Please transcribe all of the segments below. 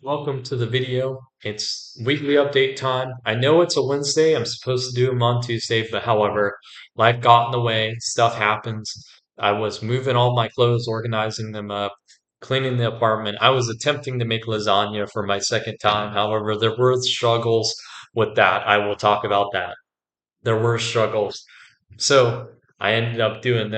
Welcome to the video. It's weekly update time. I know it's a Wednesday. I'm supposed to do them on Tuesday, but however, life got in the way. Stuff happens. I was moving all my clothes, organizing them up, cleaning the apartment. I was attempting to make lasagna for my second time. However, there were struggles with that. I will talk about that. There were struggles. So I ended up doing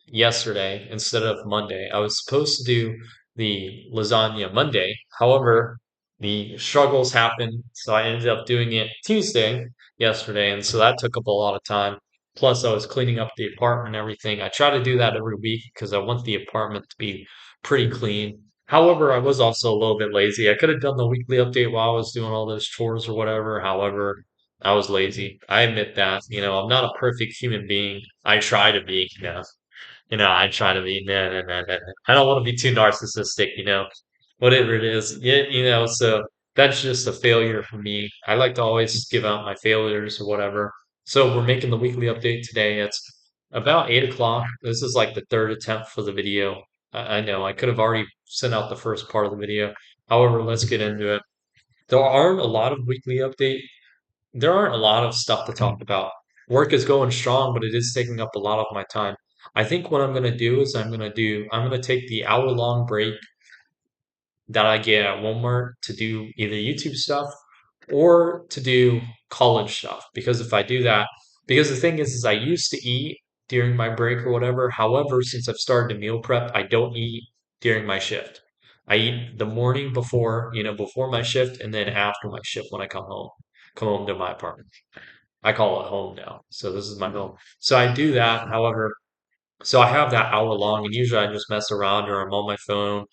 yesterday instead of Monday. I was supposed to do the lasagna Monday. However, the struggles happened, so I ended up doing it Tuesday yesterday, and so that took up a lot of time. Plus, I was cleaning up the apartment and everything. I try to do that every week because I want the apartment to be pretty clean. However, I was also a little bit lazy. I could have done the weekly update while I was doing all those chores or whatever. However, I was lazy. I admit that. I'm not a perfect human being. I try to be, I try to be, no, no, no, no. I don't want to be too narcissistic, whatever it is. Yeah, so that's just a failure for me. I like to always give out my failures or whatever. So we're making the weekly update today. It's about 8 o'clock. This is like the third attempt for the video. I know I could have already sent out the first part of the video. However, let's get into it. There aren't a lot of weekly update there aren't a lot of stuff to talk about. Work is going strong, but it is taking up a lot of my time. I think what I'm gonna do is I'm gonna take the hour-long break that I get at Walmart to do either YouTube stuff or to do college stuff. Because if I do that, because the thing is I used to eat during my break or whatever. However, since I've started to meal prep, I don't eat during my shift. I eat the morning before, before my shift and then after my shift when I come home to my apartment. I call it home now. So this is my home. So I do that. However, so I have that hour long, and usually I just mess around or I'm on my phone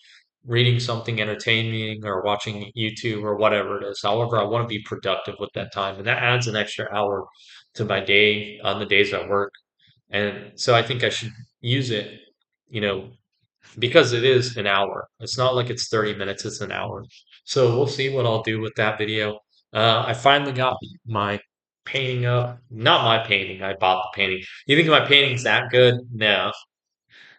reading something entertaining or watching YouTube or whatever it is. However, I want to be productive with that time, and that adds an extra hour to my day on the days I work. And so I think I should use it, you know, because it is an hour. It's not like it's 30 minutes, it's an hour. So we'll see what I'll do with that video. I finally got my painting up. Not my painting, I bought the painting. You think my painting's that good? No.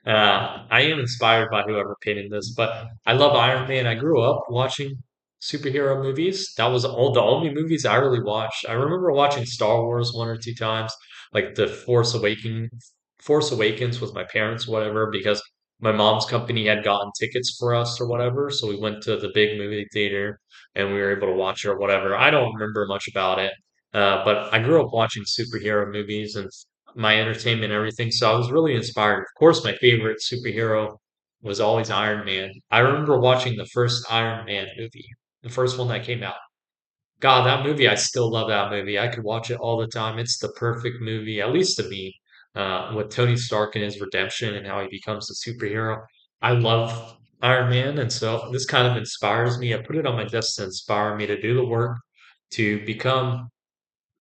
I am inspired by whoever painted this, but I love Iron Man. I grew up watching superhero movies. That was all the only movies I really watched. I remember watching Star Wars one or two times, like the Force Awakens with my parents, whatever, because my mom's company had gotten tickets for us or whatever. So we went to the big movie theater and we were able to watch it or whatever. I don't remember much about it. But I grew up watching superhero movies and my entertainment and everything. So I was really inspired. Of course, my favorite superhero was always Iron Man. I remember watching the first Iron Man movie, the first one that came out. God, that movie, I still love that movie. I could watch it all the time. It's the perfect movie, at least to me, with Tony Stark and his redemption and how he becomes a superhero. I love Iron Man, and so this kind of inspires me. I put it on my desk to inspire me to do the work to become,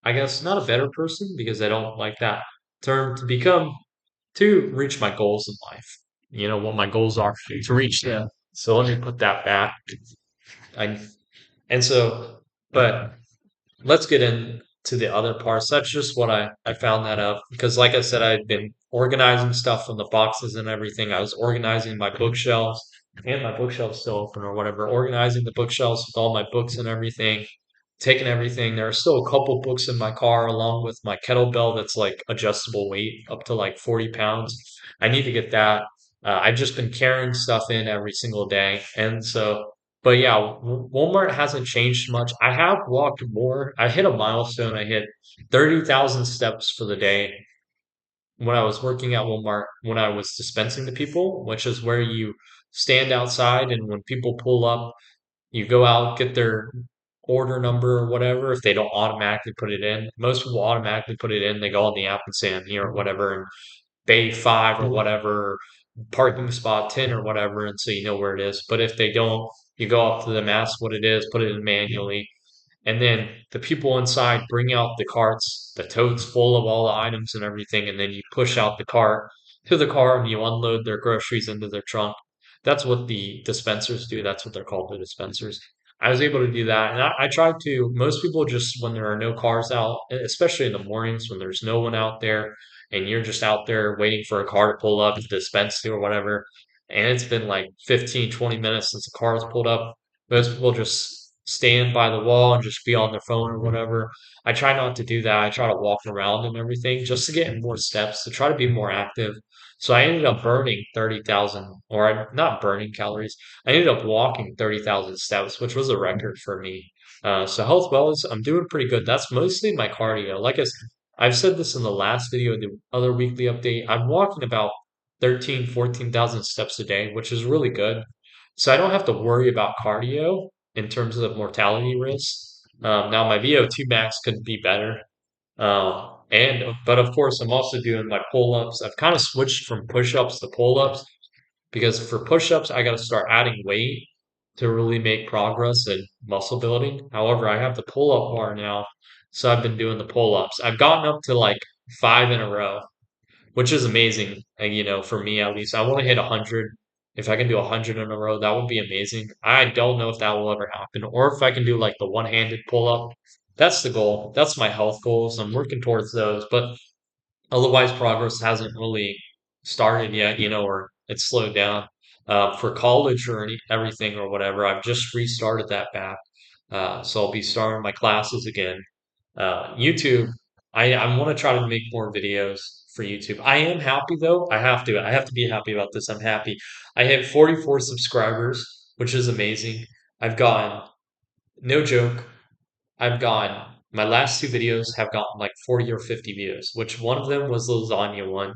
I guess, not a better person because I don't like that term, to reach my goals in life. What my goals are to reach them. So let me put that back. I and so, but let's get into the other parts. That's just what I found that out because, like I said, I'd been organizing stuff from the boxes and everything. I was organizing my bookshelves, and my bookshelves still open or whatever. Organizing the bookshelves with all my books and everything, taking everything. There are still a couple books in my car, along with my kettlebell that's like adjustable weight up to like 40 pounds. I need to get that. I've just been carrying stuff in every single day, and so. But yeah, Walmart hasn't changed much. I have walked more. I hit a milestone. I hit 30,000 steps for the day when I was working at Walmart, when I was dispensing to people, which is where you stand outside and when people pull up, you go out, get their order number or whatever. If they don't automatically put it in, most people automatically put it in. They go on the app and say I'm here or whatever, and bay 5 or whatever, parking spot 10 or whatever, and so you know where it is. But if they don't, you go up to them, ask what it is, put it in manually, and then the people inside bring out the carts, the totes full of all the items and everything, and then you push out the cart to the car and you unload their groceries into their trunk. That's what the dispensers do. That's what they're called, the dispensers. I was able to do that. And I tried to, most people just, when there are no cars out, especially in the mornings when there's no one out there and you're just out there waiting for a car to pull up to dispense to or whatever. And it's been like 15, 20 minutes since the car has pulled up. Most people just stand by the wall and just be on their phone or whatever. I try not to do that. I try to walk around and everything just to get more steps, to try to be more active. So I ended up burning 30,000, or not burning calories. I ended up walking 30,000 steps, which was a record for me. So health wellness, I'm doing pretty good. That's mostly my cardio. I've said this in the last video, the other weekly update. I'm walking about 13, 14,000 steps a day, which is really good. So I don't have to worry about cardio in terms of mortality risks. Now my VO2 max could be better. But of course I'm also doing my pull-ups. I've kind of switched from push-ups to pull-ups because for push-ups I got to start adding weight to really make progress in muscle building. However, I have the pull-up bar now, so I've been doing the pull-ups. I've gotten up to like five in a row, which is amazing. And, for me at least, I want to hit 100. If I can do 100 in a row, that would be amazing. I don't know if that will ever happen, or if I can do like the one-handed pull-up. That's the goal. That's my health goals. I'm working towards those, but otherwise, progress hasn't really started yet, or it's slowed down. For college or everything or whatever, I've just restarted that back. So I'll be starting my classes again. YouTube, I want to try to make more videos for YouTube. I am happy though. I have to be happy about this. I'm happy. I hit 44 subscribers, which is amazing. I've gotten, no joke, I've gotten, my last two videos have gotten like 40 or 50 views, which one of them was the lasagna one.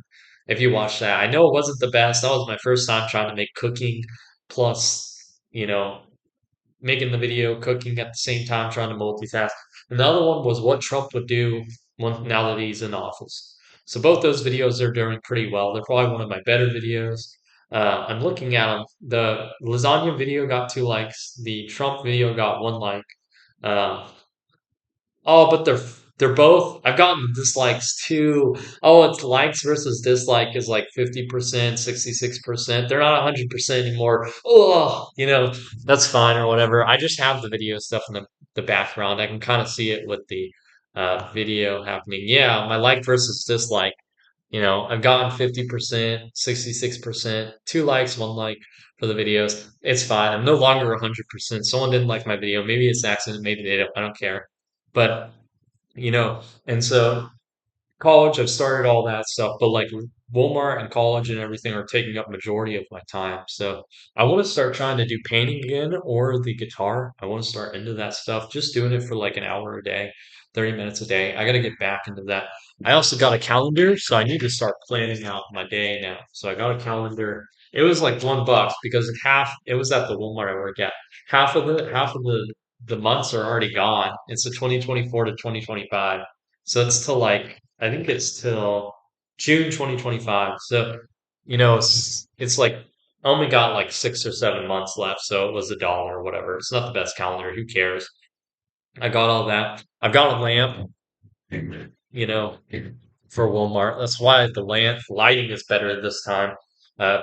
If you watch that, I know it wasn't the best. That was my first time trying to make cooking plus, making the video, cooking at the same time, trying to multitask. And the other one was what Trump would do now that he's in office. So both those videos are doing pretty well. They're probably one of my better videos. I'm looking at them. The lasagna video got 2 likes. The Trump video got 1 like. Uh, Oh, but they're both. I've gotten dislikes too. Oh, it's likes versus dislike is like 50%, 66%. They're not 100% anymore. Oh, that's fine or whatever. I just have the video stuff in the background. I can kind of see it with the video happening. Yeah, my like versus dislike. I've gotten 50%, 66%, 2 likes, 1 like for the videos. It's fine. I'm no longer 100%. Someone didn't like my video. Maybe it's an accident. Maybe they don't. I don't care. But and so college, I've started all that stuff, but like Walmart and college and everything are taking up majority of my time. So I want to start trying to do painting again or the guitar. I want to start into that stuff, just doing it for like an hour a day, 30 minutes a day. I got to get back into that. I also got a calendar, so I need to start planning out my day now. So I got a calendar. It was like $1 because it was at the Walmart I work at. Half of the months are already gone. It's a 2024 to 2025. So it's till like I think it's till June 2025. So, it's like I only got like 6 or 7 months left, so it was $1 or whatever. It's not the best calendar. Who cares? I got all that. I've got a lamp, you know, for Walmart. That's why the lamp lighting is better this time.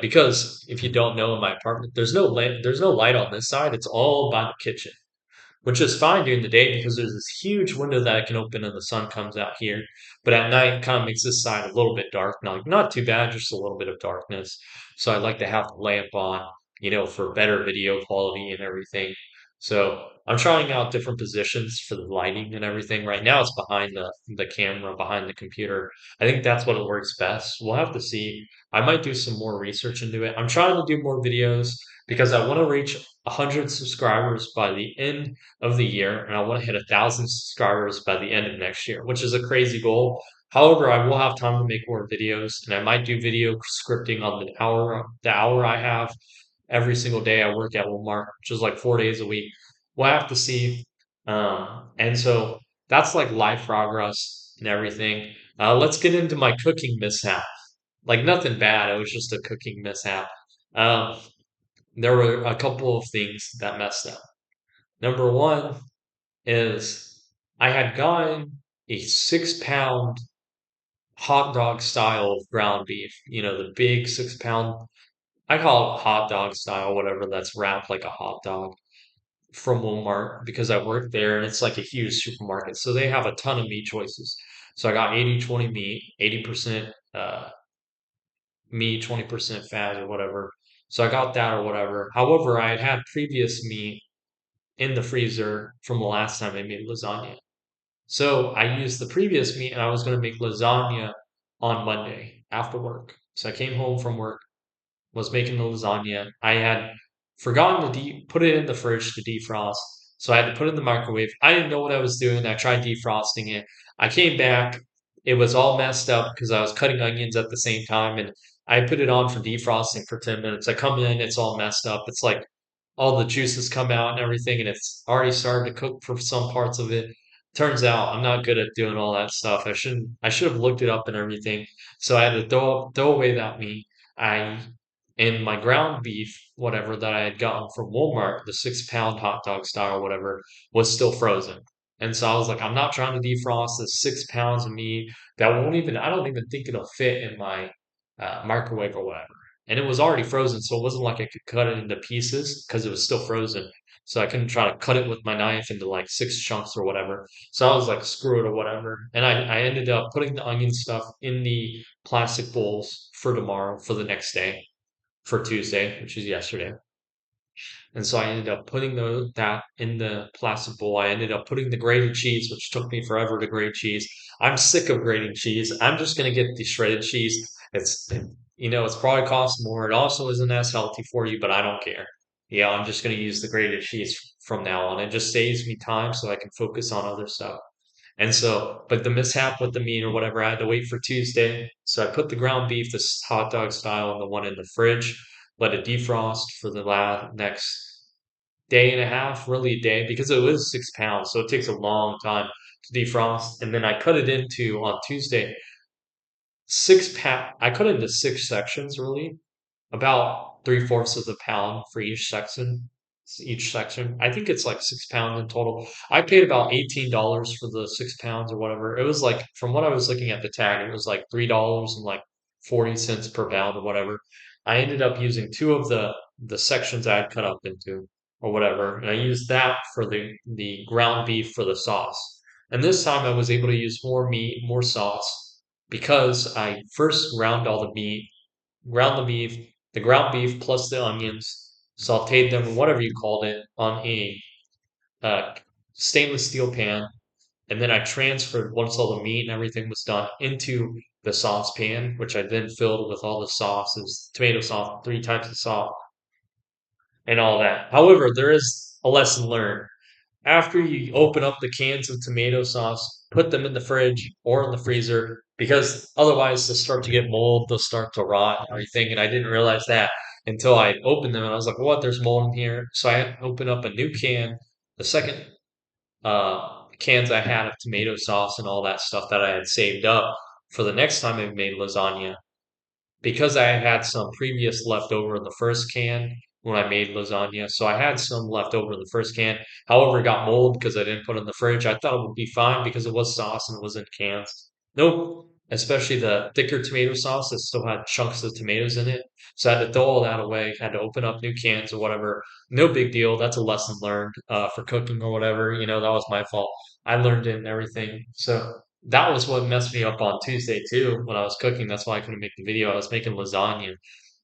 Because if you don't know, in my apartment, there's no light on this side. It's all by the kitchen, which is fine during the day because there's this huge window that I can open and the sun comes out here. But at night, it kind of makes this side a little bit dark. Now, like, not too bad, just a little bit of darkness. So I like to have the lamp on, for better video quality and everything. So I'm trying out different positions for the lighting and everything. Right now, it's behind the camera, behind the computer. I think that's what it works best. We'll have to see. I might do some more research into it. I'm trying to do more videos because I want to reach 100 subscribers by the end of the year, and I want to hit 1,000 subscribers by the end of next year, which is a crazy goal. However, I will have time to make more videos, and I might do video scripting on the hour I have every single day I work at Walmart, which is like 4 days a week. We'll have to see. And so that's like life progress and everything. Let's get into my cooking mishap. Like nothing bad. It was just a cooking mishap. Um, there were a couple of things that messed up. Number one is I had gotten a 6 pound hot dog style of ground beef, the big 6 pound, I call it hot dog style, whatever that's wrapped like a hot dog from Walmart because I work there and it's like a huge supermarket. So they have a ton of meat choices. So I got 80/20 meat, 80% meat, 20% fat or whatever. So I got that or whatever. However, I had had previous meat in the freezer from the last time I made lasagna. So I used the previous meat and I was going to make lasagna on Monday after work. So I came home from work, was making the lasagna. I had forgotten to put it in the fridge to defrost. So I had to put it in the microwave. I didn't know what I was doing. I tried defrosting it. I came back. It was all messed up because I was cutting onions at the same time and I put it on for defrosting for 10 minutes. I come in, it's all messed up. It's like all the juices come out and everything, and it's already started to cook for some parts of it. Turns out I'm not good at doing all that stuff. I should have looked it up and everything. So I had to throw away that meat. I and my ground beef, whatever that I had gotten from Walmart, the 6 pound hot dog style or whatever, was still frozen. And so I was like, I'm not trying to defrost this 6 pounds of meat that won't even, I don't even think it'll fit in my microwave or whatever. And it was already frozen, so it wasn't like I could cut it into pieces because it was still frozen. So I couldn't try to cut it with my knife into like 6 chunks or whatever. So I was like, screw it or whatever. And I ended up putting the onion stuff in the plastic bowls for tomorrow, for the next day, for Tuesday, which is yesterday. And so I ended up putting that in the plastic bowl. I ended up putting the grated cheese, which took me forever to grate cheese. I'm sick of grating cheese. I'm just going to get the shredded cheese. It's probably cost more. It also isn't as healthy for you, but I don't care. Yeah, I'm just going to use the grated cheese from now on. It just saves me time so I can focus on other stuff. And so, but the mishap with the meat or whatever, I had to wait for Tuesday. So I put the ground beef, this hot dog style, and the one in the fridge, let it defrost for the next day and a half, really a day, because it was 6 pounds. So it takes a long time to defrost. And then I cut it into on Tuesday, 6 pound. I cut it into 6 sections, really, about 3/4 of the pound for each section. Each section. I think it's like 6 pounds in total. I paid about $18 for the 6 pounds or whatever. It was like from what I was looking at the tag, it was like $3 and like 40 cents per pound or whatever. I ended up using two of the sections I had cut up into or whatever, and I used that for the ground beef for the sauce. And this time I was able to use more meat, more sauce, because I first ground the beef, the ground beef plus the onions, sauteed them, whatever you called it, on a uh, stainless steel pan, and then I transferred once all the meat and everything was done into the saucepan, which I then filled with all the sauces, tomato sauce, three types of sauce, and all that. However, there is a lesson learned. After you open up the cans of tomato sauce, put them in the fridge or in the freezer because otherwise they'll start to get mold, they'll start to rot and everything. And I didn't realize that until I opened them and I was like, what? There's mold in here. So I had to open up a new can, the second cans I had of tomato sauce and all that stuff that I had saved up for the next time I made lasagna because I had some previous leftover in the first can when I made lasagna. So I had some left over in the first can. However, it got mold because I didn't put it in the fridge. I thought it would be fine because it was sauce and it was in cans. Nope. Especially the thicker tomato sauce that still had chunks of tomatoes in it. So I had to throw all that away. Had to open up new cans or whatever. No big deal. That's a lesson learned for cooking or whatever. That was my fault. I learned it and everything. So that was what messed me up on Tuesday too when I was cooking. That's why I couldn't make the video. I was making lasagna.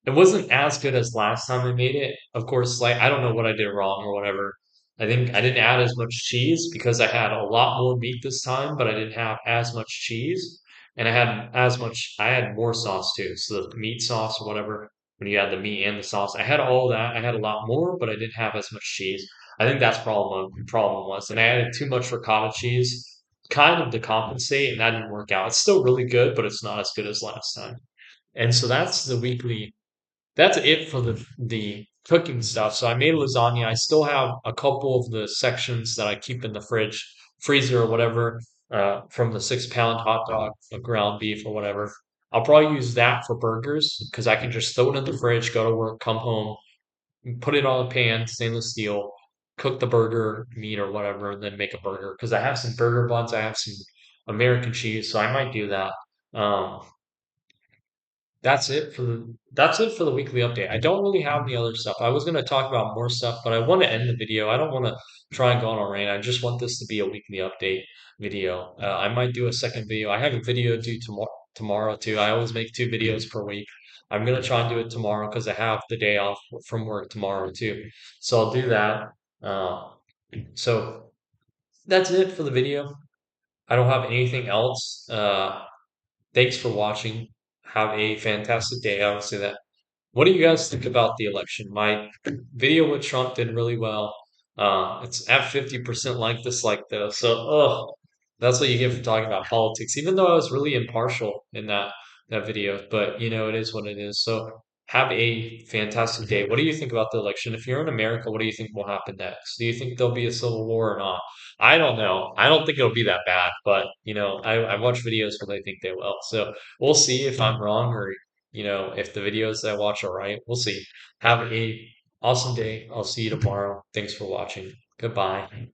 It wasn't as good as last time I made it. Of course, like I don't know what I did wrong or whatever. I think I didn't add as much cheese because I had a lot more meat this time, but I didn't have as much cheese. And I had more sauce too. So the meat sauce or whatever, when you add the meat and the sauce, I had all that. I had a lot more, but I didn't have as much cheese. I think that's problem was. And I added too much ricotta cheese kind of to compensate, and that didn't work out. It's still really good, but it's not as good as last time. And so that's it for the cooking stuff. So I made lasagna. I still have a couple of the sections that I keep in the freezer or whatever, from the 6 pound hot dog of ground beef or whatever. I'll probably use that for burgers because I can just throw it in the fridge, go to work, come home, put it on a pan, stainless steel, cook the burger meat or whatever, and then make a burger. Because I have some burger buns, I have some American cheese, so I might do that. Um, that's it for the weekly update. I don't really have any other stuff. I was gonna talk about more stuff, but I want to end the video. I don't want to try and go on a rant. I just want this to be a weekly update video. I might do a second video. I have a video due tomorrow too. I always make 2 videos per week. I'm gonna try and do it tomorrow because I have the day off from work tomorrow too. So I'll do that. Uh, So that's it for the video. I don't have anything else. Thanks for watching. Have a fantastic day. I would say that. What do you guys think about the election? My video with Trump did really well. It's at 50% like this, like though. So, that's what you get for talking about politics. Even though I was really impartial in that video, but it is what it is. So, have a fantastic day. What do you think about the election? If you're in America, what do you think will happen next? Do you think there'll be a civil war or not? I don't know. I don't think it'll be that bad, but I watch videos where they think they will. So we'll see if I'm wrong or if the videos that I watch are right. We'll see. Have a awesome day. I'll see you tomorrow. Thanks for watching. Goodbye.